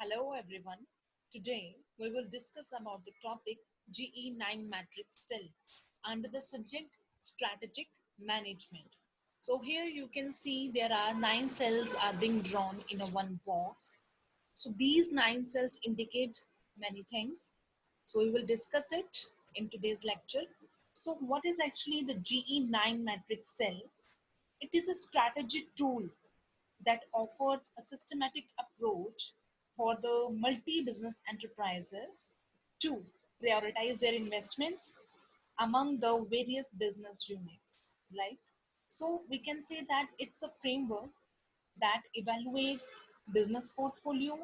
Hello everyone. Today we will discuss about the topic GE9 matrix cell under the subject strategic management. So here you can see there are 9 cells are being drawn in a one box. So these 9 cells indicate many things. So we will discuss it in today's lecture. So what is actually the GE9 matrix cell? It is a strategy tool that offers a systematic approach for the multi-business enterprises to prioritize their investments among the various business units. Like, so we can say that it's a framework that evaluates business portfolio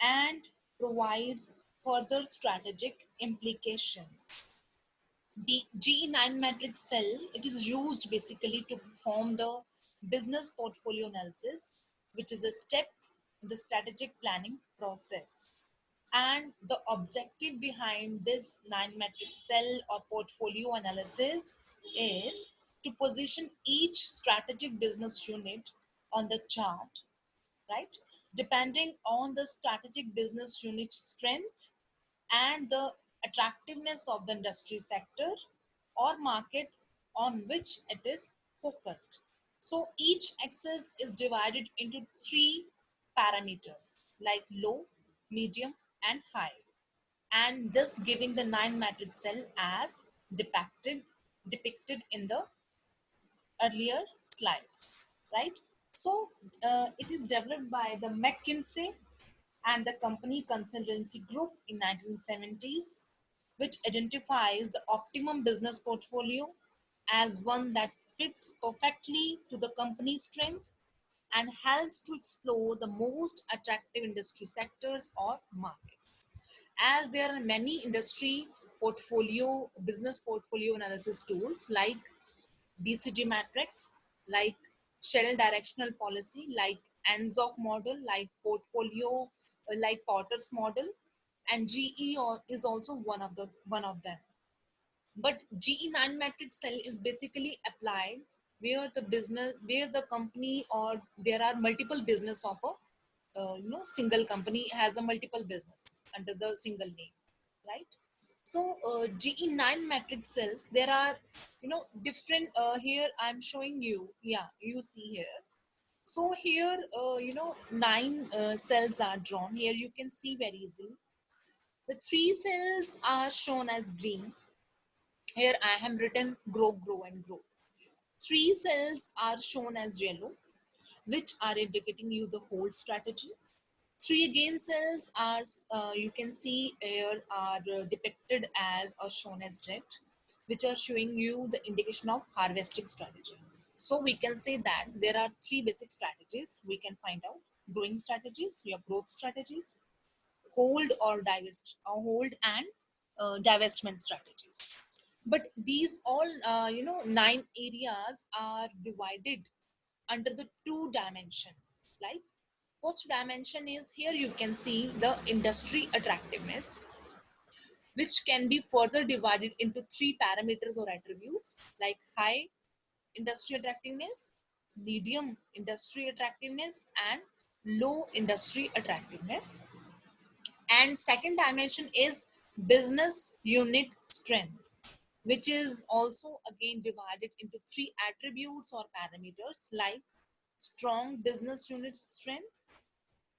and provides further strategic implications. The GE9 matrix cell, it is used basically to perform the business portfolio analysis, which is a step in the strategic planning process. And the objective behind this 9 matrix cell or portfolio analysis is to position each strategic business unit on the chart, right? Depending on the strategic business unit strength and the attractiveness of the industry sector or market on which it is focused. So each axis is divided into 3 parameters like low, medium, and high, and thus giving the 9 matrix cell as depicted in the earlier slides, right? So it is developed by the McKinsey and the company consultancy group in 1970s, which identifies the optimum business portfolio as one that fits perfectly to the company's strength and helps to explore the most attractive industry sectors or markets. As there are many industry business portfolio analysis tools like BCG matrix, like Shell directional policy, like ANZOF model, like portfolio, like Porter's model, and is also one of them. But GE9 matrix cell is basically applied where the company or there are multiple business of a single company has a multiple businesses under the single name, right? So GE9 matrix cells, there are different. Here I'm showing you. Yeah, you see here. So here 9 cells are drawn. Here you can see very easily. The 3 cells are shown as green. Here I have written grow, grow, and grow. 3 cells are shown as yellow, which are indicating you the whole strategy. 3 again cells are you can see here are depicted as or shown as red, which are showing you the indication of harvesting strategy. So we can say that there are 3 basic strategies we can find out: growing strategies, your growth strategies, hold and divestment strategies. But these all 9 areas are divided under the 2 dimensions. Like, first dimension is here you can see the industry attractiveness, which can be further divided into 3 parameters or attributes like high industry attractiveness, medium industry attractiveness, and low industry attractiveness. And second dimension is business unit strength, which is also again divided into 3 attributes or parameters like strong business unit strength,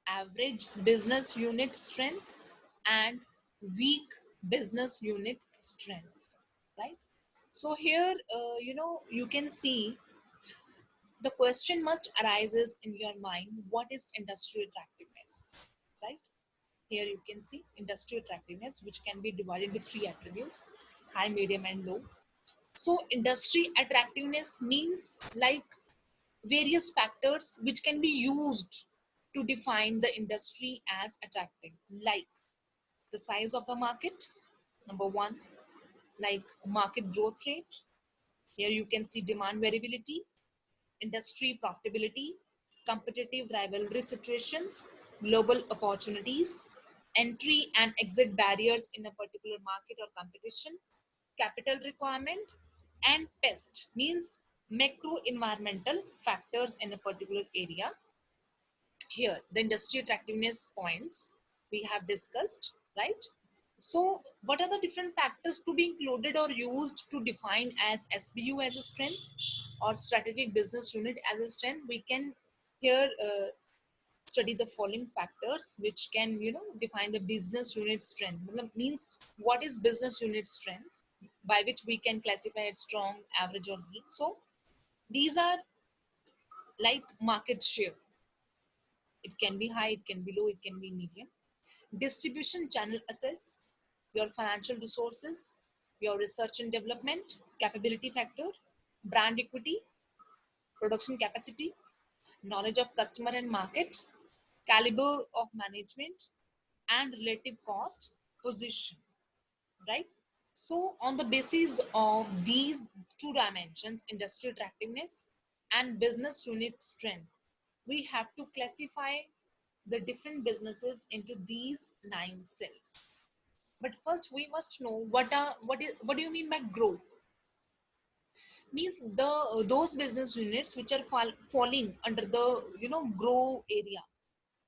average business unit strength, and weak business unit strength, right? So here you can see the question must arises in your mind: what is industry attractiveness, right? Here you can see industry attractiveness, which can be divided into 3 attributes: high, medium, and low. So industry attractiveness means like various factors which can be used to define the industry as attractive, like the size of the market, number one, like market growth rate. Here you can see demand variability, industry profitability, competitive rivalry situations, global opportunities, entry and exit barriers in a particular market or competition, capital requirement, and pest means macro environmental factors in a particular area. Here the industry attractiveness points. we have discussed, right? So, what are the different factors to be included or used to define as SBU as a strength or strategic business unit as a strength? We can here study the following factors which can, define the business unit strength. Means what is business unit strength, by which we can classify it strong, average, or weak. So these are like market share. It can be high, it can be low, it can be medium. Distribution channel access, your financial resources, your research and development, capability factor, brand equity, production capacity, knowledge of customer and market, caliber of management, and relative cost position, right? So, on the basis of these two dimensions, industry attractiveness and business unit strength, we have to classify the different businesses into these 9 cells. But first, we must know what do you mean by grow? Means the those business units which are falling under the grow area.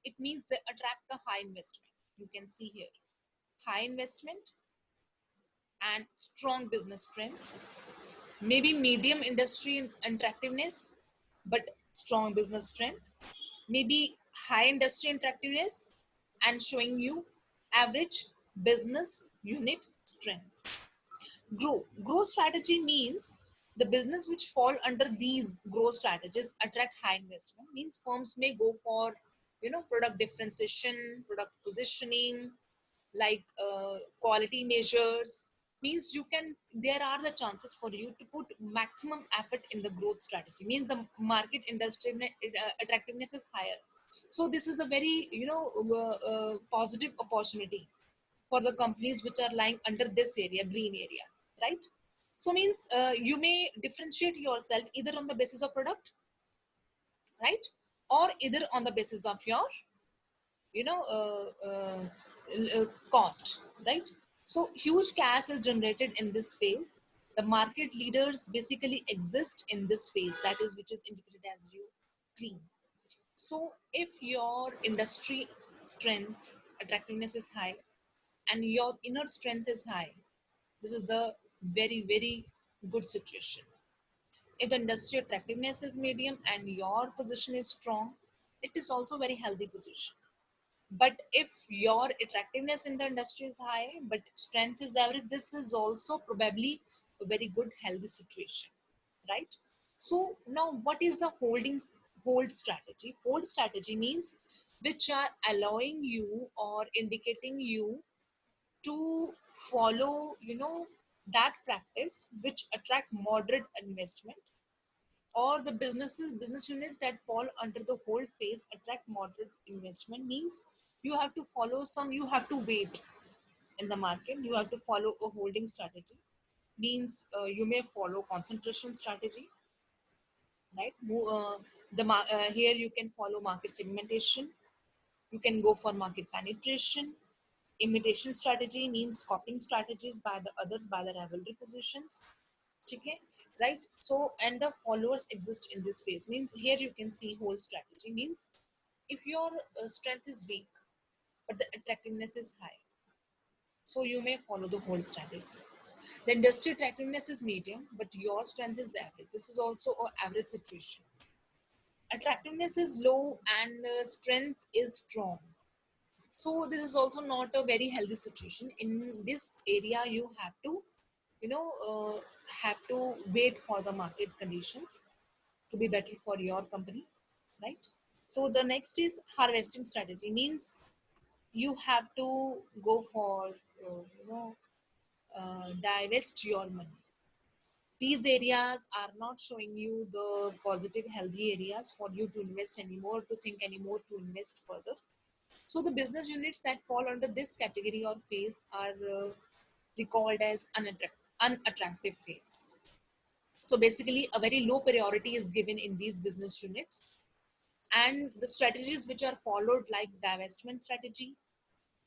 It means they attract a high investment. You can see here high investment and strong business strength, maybe medium industry attractiveness, but strong business strength, maybe high industry attractiveness and showing you average business unit strength. Growth strategy means the business which fall under these growth strategies attract high investment. Means firms may go for product differentiation, product positioning, like quality measures. Means you can there are the chances for you to put maximum effort in the growth strategy. Means the market industry attractiveness is higher. So this is a very positive opportunity for the companies which are lying under this area, green area, right? So means you may differentiate yourself either on the basis of product, right, or either on the basis of your you know cost, right? So huge cash is generated in this phase. The market leaders basically exist in this phase, that is which is indicated as you green. So if your industry strength attractiveness is high and your inner strength is high, this is the very very good situation. If the industry attractiveness is medium and your position is strong, it is also very healthy position. But if your attractiveness in the industry is high but strength is average, this is also probably a very good healthy situation, right? So now what is the hold strategy? Hold strategy means which are allowing you or indicating you to follow that practice which attract moderate investment, or the business units that fall under the hold phase attract moderate investment. Means you have to follow some, you have to wait in the market, you have to follow a holding strategy. Means you may follow concentration strategy, right? Here you can follow market segmentation, you can go for market penetration. Imitation strategy means copying strategies by the others by the rivalry positions. Okay, right? So and the followers exist in this phase. Means here you can see whole strategy. Means if your strength is weak but the attractiveness is high, so you may follow the whole strategy. The industry attractiveness is medium but your strength is average, this is also an average situation. Attractiveness is low and strength is strong, so this is also not a very healthy situation. In this area you have to you know uh, have to wait for the market conditions to be better for your company, right? So the next is harvesting strategy. Means you have to go for divest your money. These areas are not showing you the positive healthy areas for you to invest anymore, to think anymore, to invest further. So the business units that fall under this category or phase are recalled as unattractive phase. So basically, a very low priority is given in these business units, and the strategies which are followed, like divestment strategy,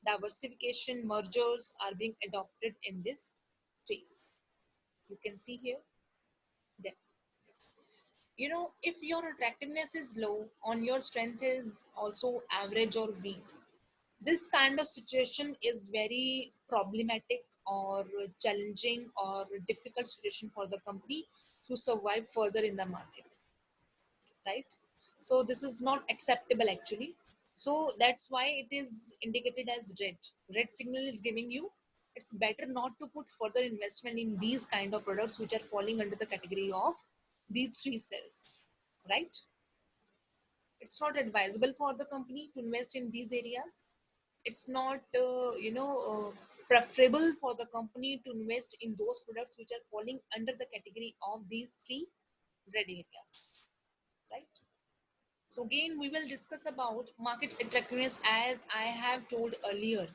diversification, mergers, are being adopted in this phase. You can see here. There. If your attractiveness is low, on your strength is also average or weak, This kind of situation is very problematic or challenging or difficult situation for the company to survive further in the market, right? So this is not acceptable actually. So that's why it is indicated as red. Red signal is giving you it's better not to put further investment in these kind of products which are falling under the category of these three cells, right? It's not advisable for the company to invest in these areas. It's not preferable for the company to invest in those products which are falling under the category of these three red areas, right? So again, we will discuss about market attractiveness. As I have told earlier,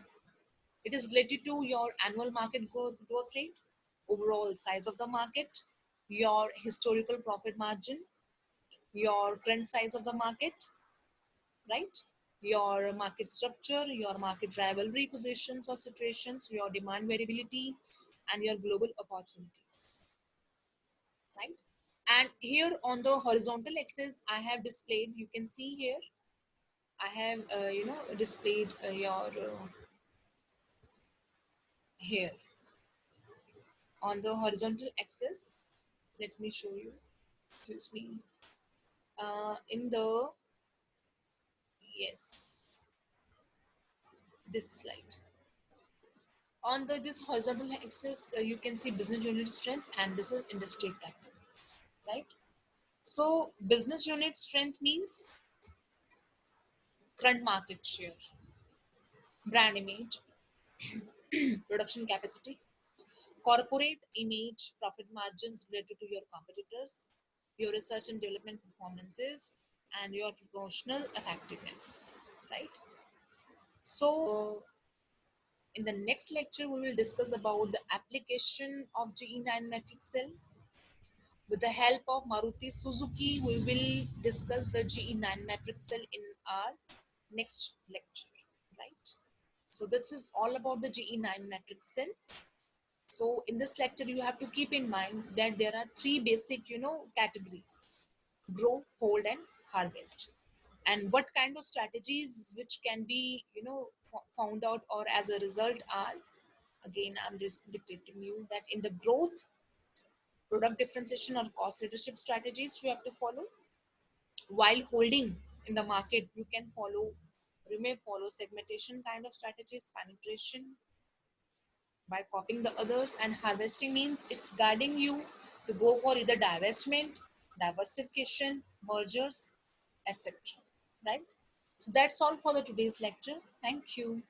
it is related to your annual market growth rate, overall size of the market, your historical profit margin, your current size of the market, right? Your market structure, your market rivalry positions or situations, your demand variability, and your global opportunities, right? And here on the horizontal axis, I have displayed, you can see here, I have, displayed your here on the horizontal axis. Let me show you. Excuse me. In the yes, this slide. On the this horizontal axis, you can see business unit strength, and this is industry categories, right? So business unit strength means current market share, brand image, production capacity, corporate image, profit margins related to your competitors, your research and development performances, and your promotional effectiveness, right? So, in the next lecture, we will discuss about the application of GE9 metric cell. With the help of Maruti Suzuki, we will discuss the GE9 metric cell in our next lecture, right? So this is all about the GE9 metric cell. So in this lecture, you have to keep in mind that there are three basic, categories: grow, hold, and harvest. And what kind of strategies which can be, found out or as a result are, again, I'm just dictating you that in the growth, product differentiation or cost leadership strategies you have to follow. While holding in the market, you may follow segmentation kind of strategies, penetration, by copying the others, and harvesting means it's guiding you to go for either divestment, diversification, mergers, etc. Right? So that's all for the today's lecture. Thank you.